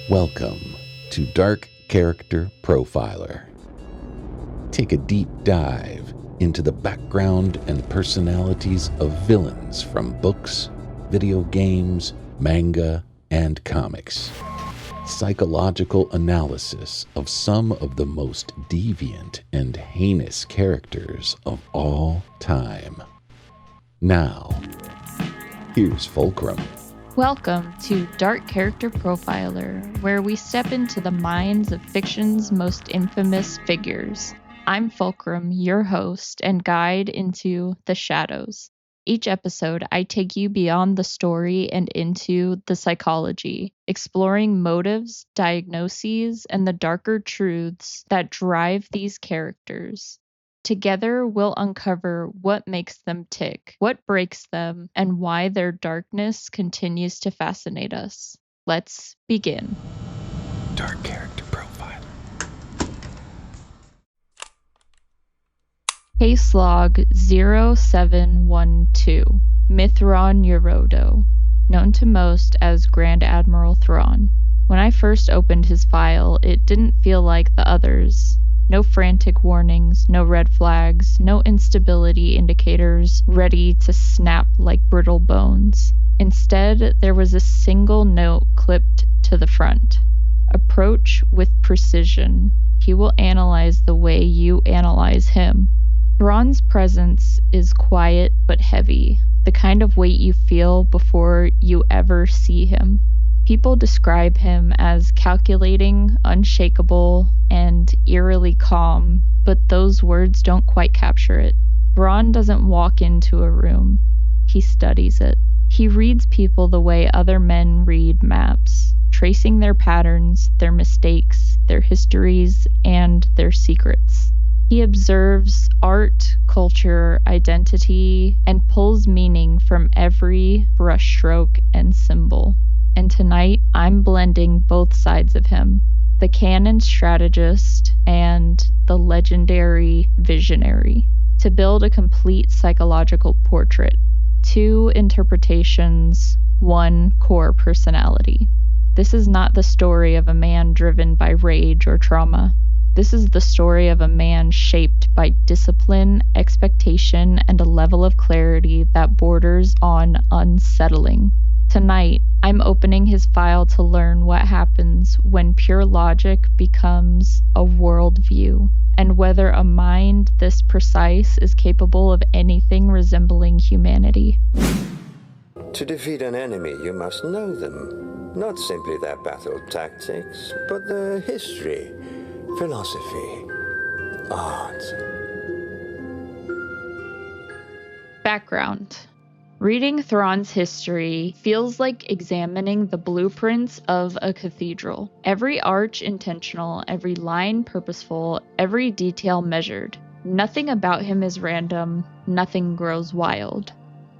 Welcome to Dark Character Profiler. Take a deep dive into the background and personalities of villains from books, video games, manga, and comics. Psychological analysis of some of the most deviant and heinous characters of all time. Now, here's Fulcrum. Welcome to Dark Character Profiler, where we step into the minds of fiction's most infamous figures. I'm Fulcrum, your host and guide into the shadows. Each episode, I take you beyond the story and into the psychology, exploring motives, diagnoses, and the darker truths that drive these characters. Together, we'll uncover what makes them tick, what breaks them, and why their darkness continues to fascinate us. Let's begin. Dark Character Profiler. Case Log 0712, Mithron Eurodo, known to most as Grand Admiral Thrawn. When I first opened his file, it didn't feel like the others. No frantic warnings, no red flags, no instability indicators ready to snap like brittle bones. Instead, there was a single note clipped to the front. Approach with precision. He will analyze the way you analyze him. Thrawn's presence is quiet but heavy, the kind of weight you feel before you ever see him. People describe him as calculating, unshakable, and eerily calm, but those words don't quite capture it. Thrawn doesn't walk into a room. He studies it. He reads people the way other men read maps, tracing their patterns, their mistakes, their histories, and their secrets. He observes art, culture, identity, and pulls meaning from every brushstroke and symbol. And tonight, I'm blending both sides of him, the canon strategist and the legendary visionary, to build a complete psychological portrait. 2 interpretations, 1 core personality. This is not the story of a man driven by rage or trauma. This is the story of a man shaped by discipline, expectation, and a level of clarity that borders on unsettling. Tonight, I'm opening his file to learn what happens when pure logic becomes a worldview, and whether a mind this precise is capable of anything resembling humanity. To defeat an enemy, you must know them. Not simply their battle tactics, but their history, philosophy, art. Background. Reading Thrawn's history feels like examining the blueprints of a cathedral. Every arch intentional, every line purposeful, every detail measured. Nothing about him is random, nothing grows wild.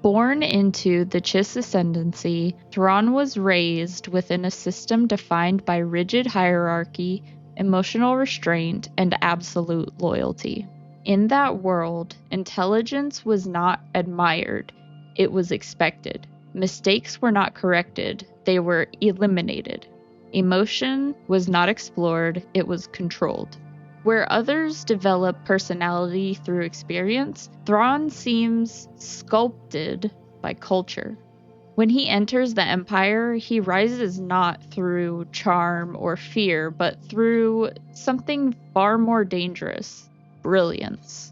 Born into the Chiss ascendancy, Thrawn was raised within a system defined by rigid hierarchy, emotional restraint, and absolute loyalty. In that world, intelligence was not admired. It was expected. Mistakes were not corrected, they were eliminated. Emotion was not explored, it was controlled. Where others develop personality through experience, Thrawn seems sculpted by culture. When he enters the Empire, he rises not through charm or fear, but through something far more dangerous: brilliance.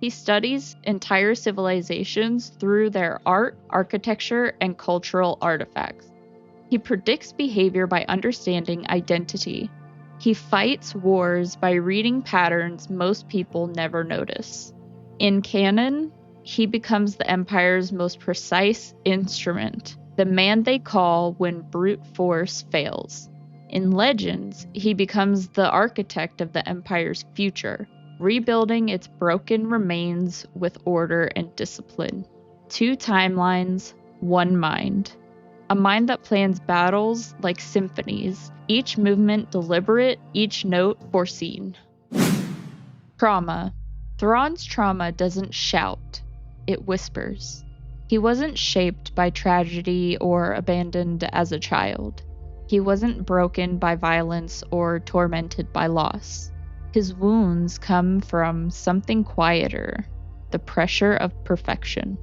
He studies entire civilizations through their art, architecture, and cultural artifacts. He predicts behavior by understanding identity. He fights wars by reading patterns most people never notice. In canon, he becomes the Empire's most precise instrument, the man they call when brute force fails. In Legends, he becomes the architect of the Empire's future, rebuilding its broken remains with order and discipline. 2 timelines, 1 mind. A mind that plans battles like symphonies, each movement deliberate, each note foreseen. Trauma. Thrawn's trauma doesn't shout, it whispers. He wasn't shaped by tragedy or abandoned as a child. He wasn't broken by violence or tormented by loss. His wounds come from something quieter, the pressure of perfection.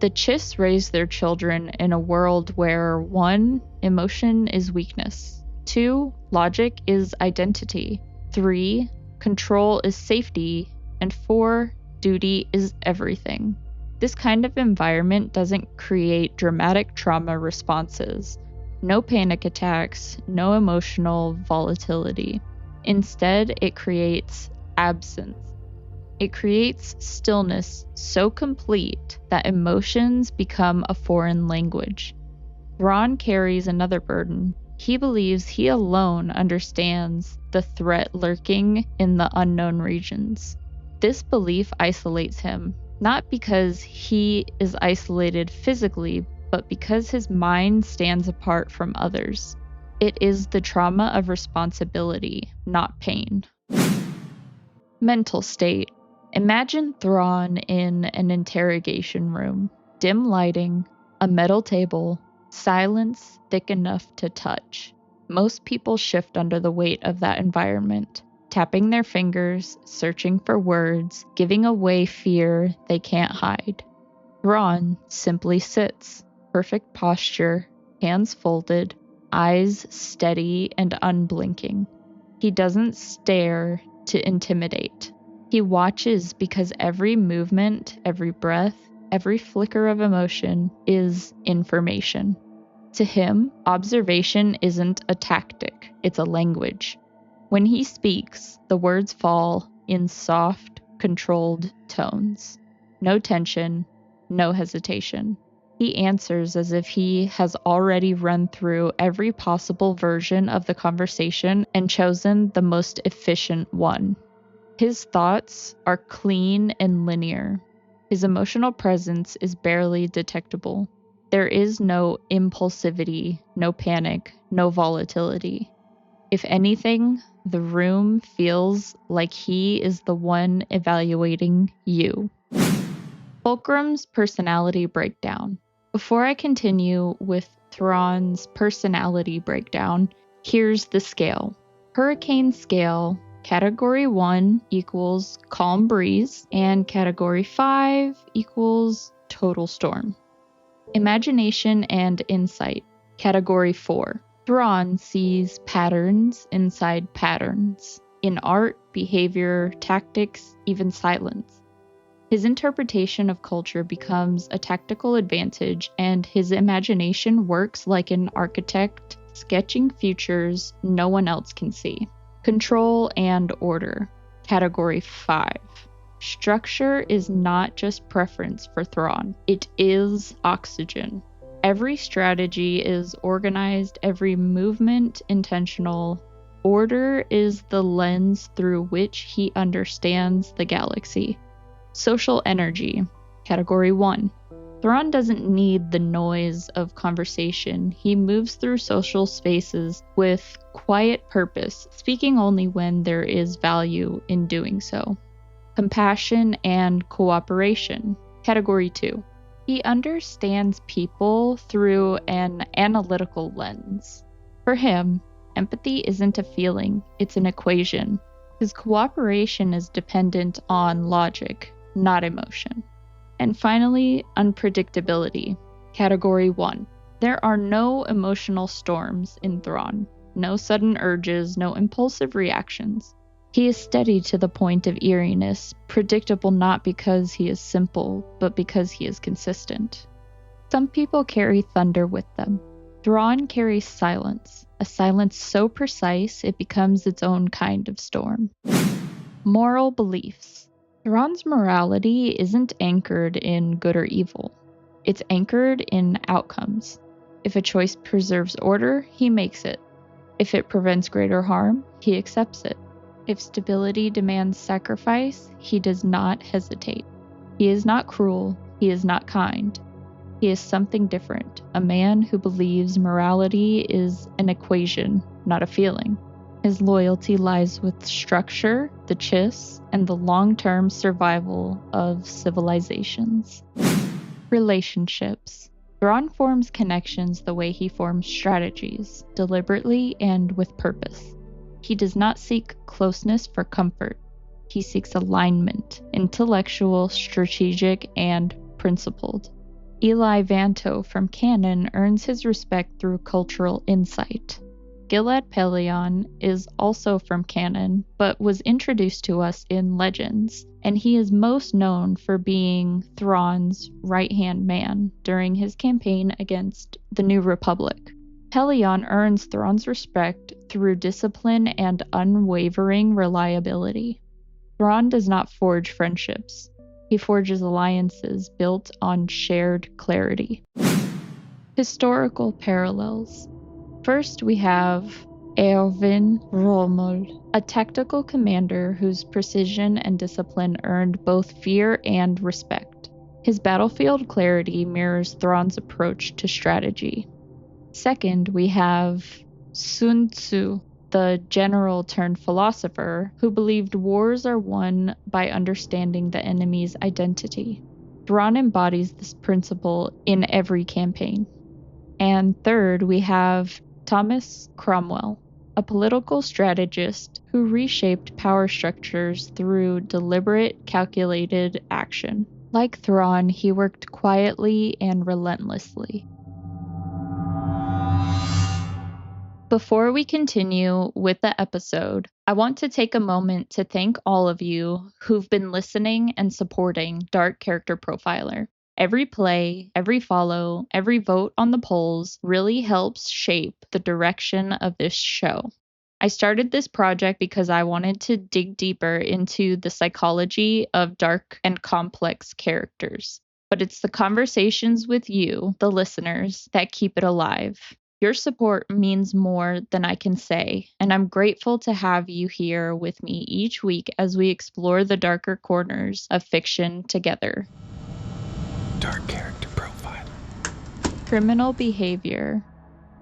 The Chiss raise their children in a world where 1. Emotion is weakness. 2. Logic is identity. 3. Control is safety. And 4. Duty is everything. This kind of environment doesn't create dramatic trauma responses. No panic attacks, no emotional volatility. Instead, it creates absence. It creates stillness so complete that emotions become a foreign language. Thrawn carries another burden. He believes he alone understands the threat lurking in the unknown regions. This belief isolates him, not because he is isolated physically, but because his mind stands apart from others. It is the trauma of responsibility, not pain. Mental state. Imagine Thrawn in an interrogation room. Dim lighting, a metal table, silence thick enough to touch. Most people shift under the weight of that environment, tapping their fingers, searching for words, giving away fear they can't hide. Thrawn simply sits. Perfect posture, hands folded, eyes steady and unblinking. He doesn't stare to intimidate. He watches because every movement, every breath, every flicker of emotion is information. To him, observation isn't a tactic, it's a language. When he speaks, the words fall in soft, controlled tones. No tension, no hesitation. He answers as if he has already run through every possible version of the conversation and chosen the most efficient one. His thoughts are clean and linear. His emotional presence is barely detectable. There is no impulsivity, no panic, no volatility. If anything, the room feels like he is the one evaluating you. Fulcrum's personality breakdown. Before I continue with Thrawn's personality breakdown, here's the scale. Hurricane scale, Category 1 equals calm breeze, and Category 5 equals total storm. Imagination and insight, Category 4. Thrawn sees patterns inside patterns, in art, behavior, tactics, even silence. His interpretation of culture becomes a tactical advantage, and his imagination works like an architect sketching futures no one else can see. Control and order, Category 5. Structure is not just preference for Thrawn, it is oxygen. Every strategy is organized, every movement intentional. Order is the lens through which he understands the galaxy. Social energy, Category 1. Thrawn doesn't need the noise of conversation. He moves through social spaces with quiet purpose, speaking only when there is value in doing so. Compassion and cooperation, Category 2. He understands people through an analytical lens. For him, empathy isn't a feeling, it's an equation. His cooperation is dependent on logic, not emotion. And finally, unpredictability, Category 1. There are no emotional storms in Thrawn, no sudden urges, no impulsive reactions. He is steady to the point of eeriness, predictable not because he is simple, but because he is consistent. Some people carry thunder with them. Thrawn carries silence, a silence so precise it becomes its own kind of storm. Moral beliefs. Thrawn's morality isn't anchored in good or evil. It's anchored in outcomes. If a choice preserves order, he makes it. If it prevents greater harm, he accepts it. If stability demands sacrifice, he does not hesitate. He is not cruel, he is not kind. He is something different, a man who believes morality is an equation, not a feeling. His loyalty lies with structure, the Chiss, and the long-term survival of civilizations. Relationships. Thrawn forms connections the way he forms strategies, deliberately and with purpose. He does not seek closeness for comfort. He seeks alignment, intellectual, strategic, and principled. Eli Vanto from canon earns his respect through cultural insight. Gilad Pellaeon is also from canon, but was introduced to us in Legends, and he is most known for being Thrawn's right-hand man during his campaign against the New Republic. Pellaeon earns Thrawn's respect through discipline and unwavering reliability. Thrawn does not forge friendships. He forges alliances built on shared clarity. Historical parallels. First, we have Erwin Rommel, a tactical commander whose precision and discipline earned both fear and respect. His battlefield clarity mirrors Thrawn's approach to strategy. Second, we have Sun Tzu, the general turned philosopher who believed wars are won by understanding the enemy's identity. Thrawn embodies this principle in every campaign. And third, we have Thomas Cromwell, a political strategist who reshaped power structures through deliberate, calculated action. Like Thrawn, he worked quietly and relentlessly. Before we continue with the episode, I want to take a moment to thank all of you who've been listening and supporting Dark Character Profiler. Every play, every follow, every vote on the polls really helps shape the direction of this show. I started this project because I wanted to dig deeper into the psychology of dark and complex characters. But it's the conversations with you, the listeners, that keep it alive. Your support means more than I can say, and I'm grateful to have you here with me each week as we explore the darker corners of fiction together. Dark Character Profile. Criminal behavior.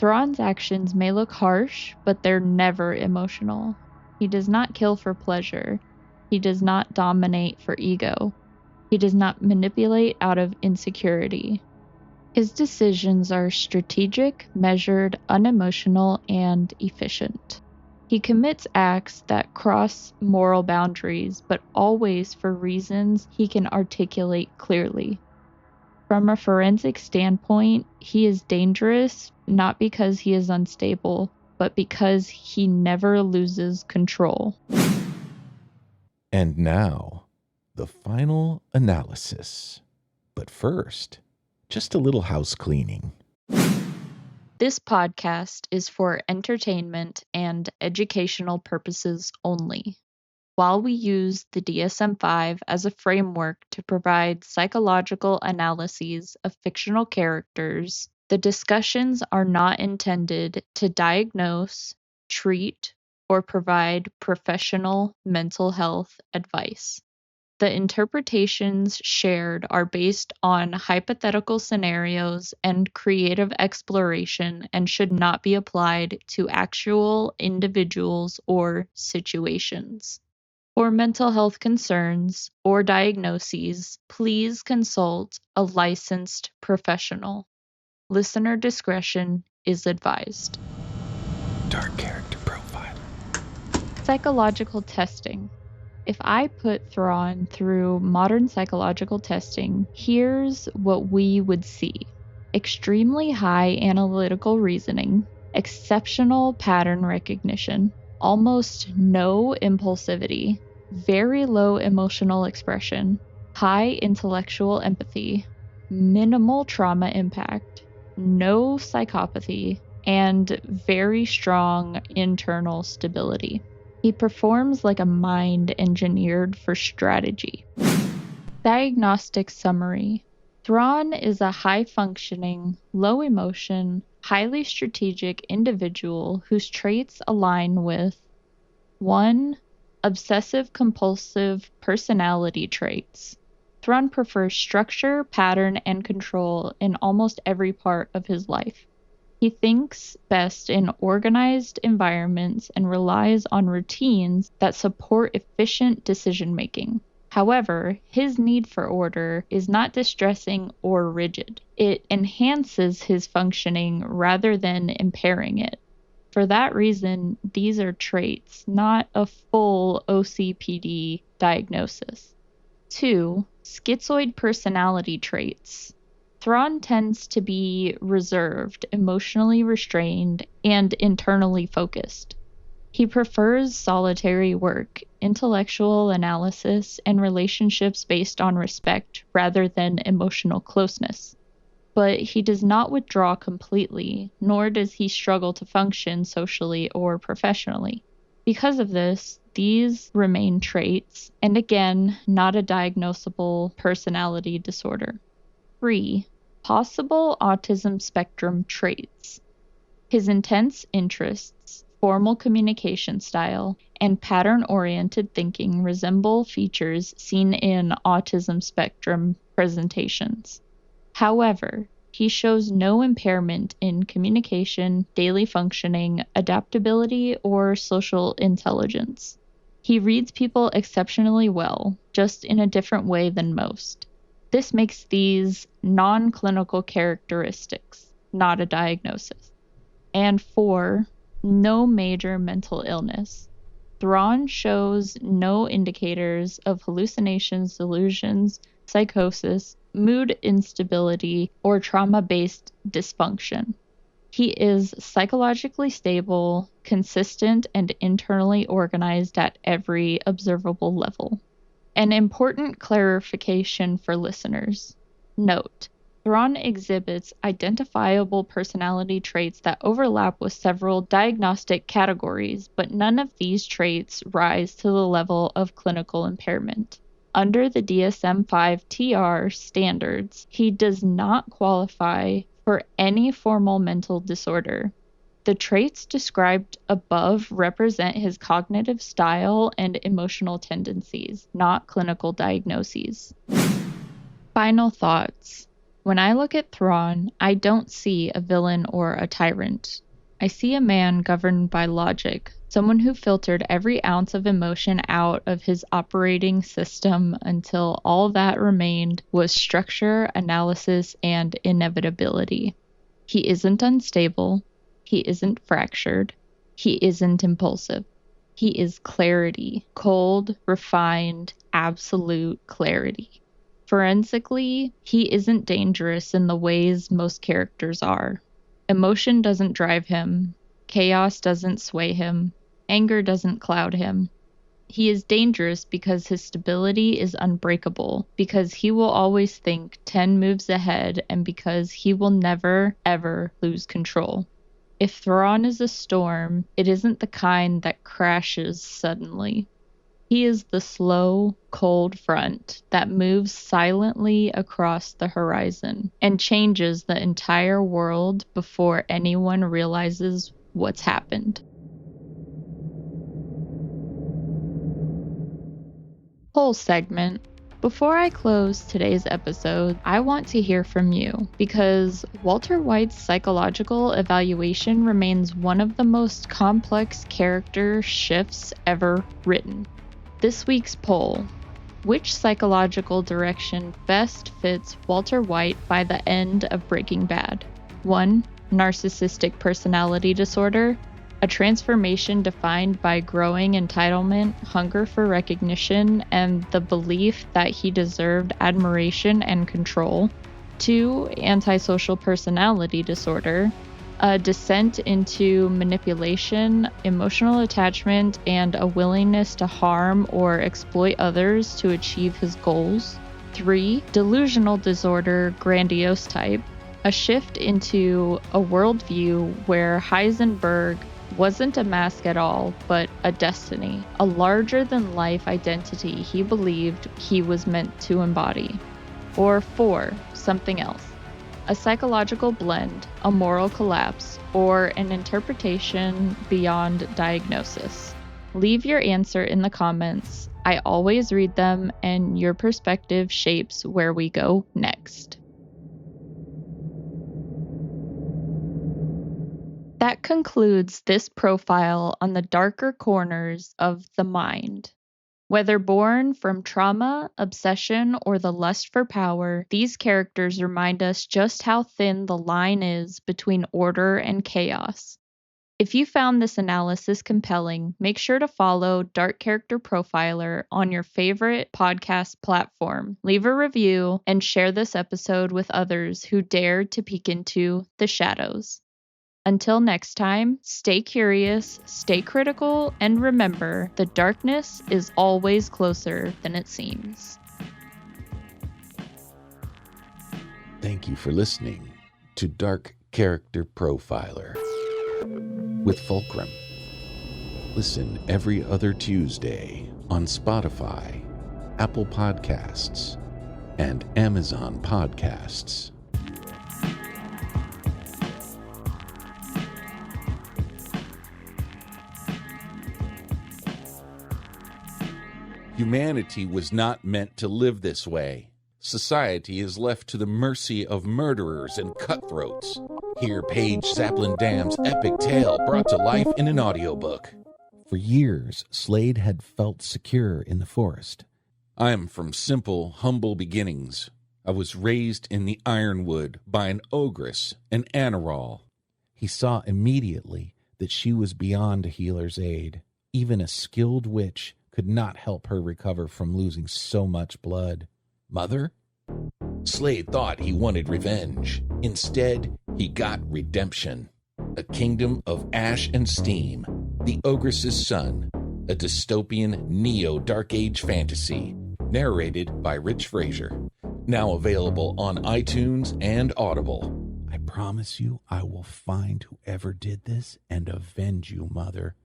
Thrawn's actions may look harsh, but they're never emotional. He does not kill for pleasure. He does not dominate for ego. He does not manipulate out of insecurity. His decisions are strategic, measured, unemotional, and efficient. He commits acts that cross moral boundaries, but always for reasons he can articulate clearly. From a forensic standpoint, he is dangerous not because he is unstable, but because he never loses control. And now, the final analysis. But first, just a little house cleaning. This podcast is for entertainment and educational purposes only. While we use the DSM-5 as a framework to provide psychological analyses of fictional characters, the discussions are not intended to diagnose, treat, or provide professional mental health advice. The interpretations shared are based on hypothetical scenarios and creative exploration and should not be applied to actual individuals or situations. For mental health concerns or diagnoses, please consult a licensed professional. Listener discretion is advised. Dark Character Profile. Psychological testing. If I put Thrawn through modern psychological testing, here's what we would see. Extremely high analytical reasoning, exceptional pattern recognition, almost no impulsivity, very low emotional expression, high intellectual empathy, minimal trauma impact, no psychopathy, and very strong internal stability. He performs like a mind engineered for strategy. Diagnostic summary. Thrawn is a high-functioning, low-emotion, highly strategic individual whose traits align with 1. Obsessive-compulsive personality traits. Thrawn prefers structure, pattern, and control in almost every part of his life. He thinks best in organized environments and relies on routines that support efficient decision-making. However, his need for order is not distressing or rigid. It enhances his functioning rather than impairing it. For that reason, these are traits, not a full OCPD diagnosis. 2. Schizoid personality traits. Thrawn tends to be reserved, emotionally restrained, and internally focused. He prefers solitary work, intellectual analysis, and relationships based on respect rather than emotional closeness. But he does not withdraw completely, nor does he struggle to function socially or professionally. Because of this, these remain traits, and again, not a diagnosable personality disorder. 3. Possible autism spectrum traits. His intense interests, formal communication style, and pattern-oriented thinking resemble features seen in autism spectrum presentations. However, he shows no impairment in communication, daily functioning, adaptability, or social intelligence. He reads people exceptionally well, just in a different way than most. This makes these non-clinical characteristics, not a diagnosis. And 4, no major mental illness. Thrawn shows no indicators of hallucinations, delusions, psychosis, mood instability, or trauma-based dysfunction. He is psychologically stable, consistent, and internally organized at every observable level. An important clarification for listeners. Note: Thrawn exhibits identifiable personality traits that overlap with several diagnostic categories, but none of these traits rise to the level of clinical impairment. Under the DSM-5-TR standards, he does not qualify for any formal mental disorder. The traits described above represent his cognitive style and emotional tendencies, not clinical diagnoses. Final thoughts. When I look at Thrawn, I don't see a villain or a tyrant. I see a man governed by logic, someone who filtered every ounce of emotion out of his operating system until all that remained was structure, analysis, and inevitability. He isn't unstable. He isn't fractured. He isn't impulsive. He is clarity, cold, refined, absolute clarity. Forensically, he isn't dangerous in the ways most characters are. Emotion doesn't drive him. Chaos doesn't sway him. Anger doesn't cloud him. He is dangerous because his stability is unbreakable, because he will always think 10 moves ahead, and because he will never, ever lose control. If Thrawn is a storm, it isn't the kind that crashes suddenly. He is the slow, cold front that moves silently across the horizon and changes the entire world before anyone realizes what's happened. Whole segment. Before I close today's episode, I want to hear from you because Walter White's psychological evaluation remains one of the most complex character shifts ever written. This week's poll: which psychological direction best fits Walter White by the end of Breaking Bad? 1. Narcissistic personality disorder, a transformation defined by growing entitlement, hunger for recognition, and the belief that he deserved admiration and control. 2. Antisocial personality disorder, a descent into manipulation, emotional attachment, and a willingness to harm or exploit others to achieve his goals. 3. Delusional disorder, grandiose type, a shift into a worldview where Heisenberg wasn't a mask at all, but a destiny, a larger-than-life identity he believed he was meant to embody. Or 4. Something else. A psychological blend, a moral collapse, or an interpretation beyond diagnosis. Leave your answer in the comments. I always read them, and your perspective shapes where we go next. That concludes this profile on the darker corners of the mind. Whether born from trauma, obsession, or the lust for power, these characters remind us just how thin the line is between order and chaos. If you found this analysis compelling, make sure to follow Dark Character Profiler on your favorite podcast platform. Leave a review and share this episode with others who dare to peek into the shadows. Until next time, stay curious, stay critical, and remember, the darkness is always closer than it seems. Thank you for listening to Dark Character Profiler with Fulcrum. Listen every other Tuesday on Spotify, Apple Podcasts, and Amazon Podcasts. Humanity was not meant to live this way. Society is left to the mercy of murderers and cutthroats. Hear Paige Zaplin Dam's epic tale brought to life in an audiobook. For years, Slade had felt secure in the forest. I am from simple, humble beginnings. I was raised in the Ironwood by an Ogress, an Anaral. He saw immediately that she was beyond a healer's aid. Even a skilled witch could not help her recover from losing so much blood. Mother? Slade thought he wanted revenge. Instead, he got redemption. A kingdom of ash and steam, The Ogress's Son, a dystopian neo-Dark Age fantasy, narrated by Rich Fraser. Now available on iTunes and Audible. I promise you I will find whoever did this and avenge you, Mother.